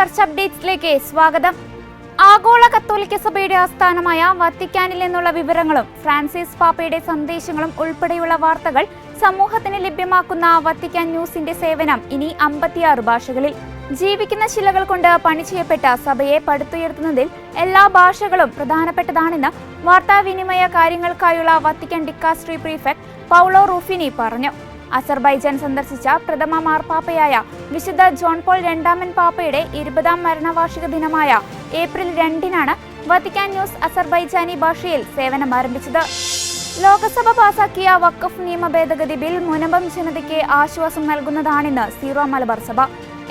ചർച്ച അപ്ഡേറ്റ്സിലേക്ക് സ്വാഗതം. ആഗോള കത്തോലിക്ക സഭയുടെ ആസ്ഥാനമായ വത്തിക്കാനിൽ നിന്നുള്ള വിവരങ്ങളും ഫ്രാൻസിസ് പാപ്പയുടെ സന്ദേശങ്ങളും ഉൾപ്പെടെയുള്ള വാർത്തകൾ സമൂഹത്തിന് ലഭ്യമാക്കുന്ന വത്തിക്കാൻ ന്യൂസിന്റെ സേവനം ഇനി 56 ഭാഷകളിൽ. ജീവിക്കുന്ന ശിലകൾ കൊണ്ട് പണി ചെയ്യപ്പെട്ട സഭയെ പടുത്തുയർത്തുന്നതിൽ എല്ലാ ഭാഷകളും പ്രധാനപ്പെട്ടതാണെന്ന് വാർത്താവിനിമയ കാര്യങ്ങൾക്കായുള്ള വത്തിക്കാൻ ഡിക്കാസ്ട്രി പ്രീഫെക്ട് പൗളോ റൂഫിനി പറഞ്ഞു. അസർബൈജാൻ സന്ദർശിച്ച പ്രഥമ മാർപ്പാപ്പയായ വിശുദ്ധ ജോൺ പോൾ രണ്ടാമൻ പാപ്പയുടെ 20ാം മരണവാർഷിക ദിനമായ ഏപ്രിൽ 2-നാണ് വത്തിക്കാൻ ന്യൂസ് അസർബൈജാനി ഭാഷയിൽ സേവനം ആരംഭിച്ചത്. ലോകസഭ പാസാക്കിയ വഖഫ് നിയമ ഭേദഗതി ബിൽ മുനമ്പം ജനതയ്ക്ക് ആശ്വാസം നൽകുന്നതാണെന്ന് സീറോ മലബാർ സഭ.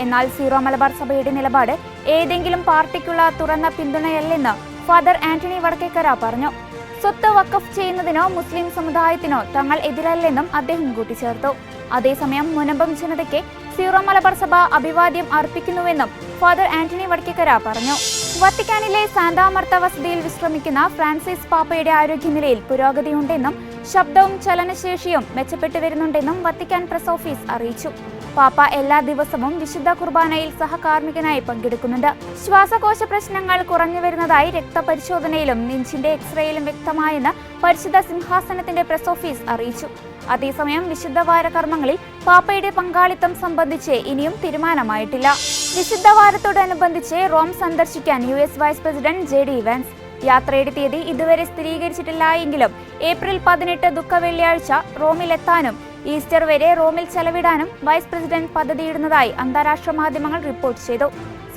എന്നാൽ സീറോ മലബാർ സഭയുടെ നിലപാട് ഏതെങ്കിലും പാർട്ടിക്കുള്ള തുറന്ന പിന്തുണയല്ലെന്ന് ഫാദർ ആന്റണി വടക്കേക്കര പറഞ്ഞു. സ്വത്ത് വഖഫ് ചെയ്യുന്നതിനോ മുസ്ലിം സമുദായത്തിനോ തങ്ങൾ എതിരല്ലെന്നും അദ്ദേഹം കൂട്ടിച്ചേർത്തു. അതേസമയം മുനമ്പം ജനതയ്ക്ക് സീറോ മലബാർ സഭ അഭിവാദ്യം അർപ്പിക്കുന്നുവെന്നും ഫാദർ ആന്റണി വടക്കേക്കര പറഞ്ഞു. വത്തിക്കാനിലെ സാന്താ മർത്ത വസതിയിൽ വിശ്രമിക്കുന്ന ഫ്രാൻസിസ് പാപ്പയുടെ ആരോഗ്യനിലയിൽ പുരോഗതിയുണ്ടെന്നും ശബ്ദവും ചലനശേഷിയും മെച്ചപ്പെട്ടു വരുന്നുണ്ടെന്നും വത്തിക്കാൻ പ്രസ് ഓഫീസ് അറിയിച്ചു. പാപ്പ എല്ലാ ദിവസവും വിശുദ്ധ കുർബാനയിൽ സഹകാർമ്മികനായി പങ്കെടുക്കുന്നുണ്ട്. ശ്വാസകോശ പ്രശ്നങ്ങൾ കുറഞ്ഞു വരുന്നതായി രക്തപരിശോധനയിലും നെഞ്ചിന്റെ എക്സ്റേയിലും വ്യക്തമായെന്ന് പരിശുദ്ധ സിംഹാസനത്തിന്റെ പ്രസ് ഓഫീസ് അറിയിച്ചു. അതേസമയം വിശുദ്ധവാര കർമ്മങ്ങളിൽ പാപ്പയുടെ പങ്കാളിത്തം സംബന്ധിച്ച് ഇനിയും തീരുമാനമായിട്ടില്ല. വിശുദ്ധവാരത്തോടനുബന്ധിച്ച് റോം സന്ദർശിക്കാൻ US vice president JD Vance. യാത്രയുടെ തീയതി ഇതുവരെ സ്ഥിരീകരിച്ചിട്ടില്ല എങ്കിലും ഏപ്രിൽ 18 ദുഃഖ വെള്ളിയാഴ്ച റോമിലെത്താനും ഈസ്റ്റർ വരെ റോമിൽ ചെലവിടാനും വൈസ് പ്രസിഡന്റ് പദ്ധതിയിടുന്നതായി അന്താരാഷ്ട്ര മാധ്യമങ്ങൾ റിപ്പോർട്ട് ചെയ്തു.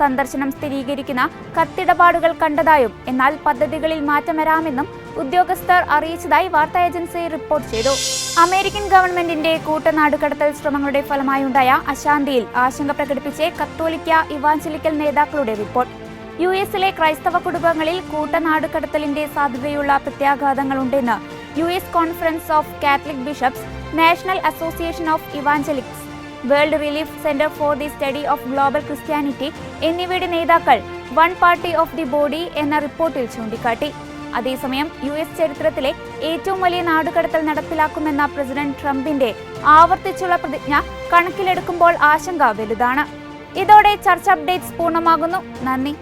സന്ദർശനം സ്ഥിരീകരിക്കുന്ന കത്തിടപാടുകൾ കണ്ടതായും എന്നാൽ പദ്ധതികളിൽ മാറ്റം വരാമെന്നും ഉദ്യോഗസ്ഥർ അറിയിച്ചതായി വാർത്താ ഏജൻസി റിപ്പോർട്ട് ചെയ്തു. അമേരിക്കൻ ഗവൺമെന്റിന്റെ കൂട്ടനാടുകടത്തൽ ശ്രമങ്ങളുടെ ഫലമായുണ്ടായ അശാന്തിയിൽ ആശങ്ക പ്രകടിപ്പിച്ച് കത്തോലിക്ക ഇവാഞ്ചലിക്കൽ നേതാക്കളുടെ റിപ്പോർട്ട്. US-ലെ ക്രൈസ്തവ കുടുംബങ്ങളിൽ കൂട്ടനാടുകടത്തലിന്റെ സാധ്യതയുള്ള പ്രത്യാഘാതങ്ങളുണ്ടെന്ന് US conference of catholic bishops, national association of evangelicals, world relief centre for the study of global Christianity എന്നിവയുടെ നേതാക്കൾ one party of the body എന്ന റിപ്പോർട്ടിൽ ചൂണ്ടിക്കാട്ടി. അതേസമയം US ചരിത്രത്തിലെ ഏറ്റവും വലിയ നാടുകടത്തൽ നടപ്പിലാക്കുമെന്ന പ്രസിഡന്റ് ട്രംപിന്റെ ആവർത്തിച്ചുള്ള പ്രതിജ്ഞ കണക്കിലെടുക്കുമ്പോൾ ആശങ്ക വലുതാണ്. ഇതോടെ ചർച്ച അപ്ഡേറ്റ്സ് പൂർണ്ണമാകുന്നു. നന്ദി.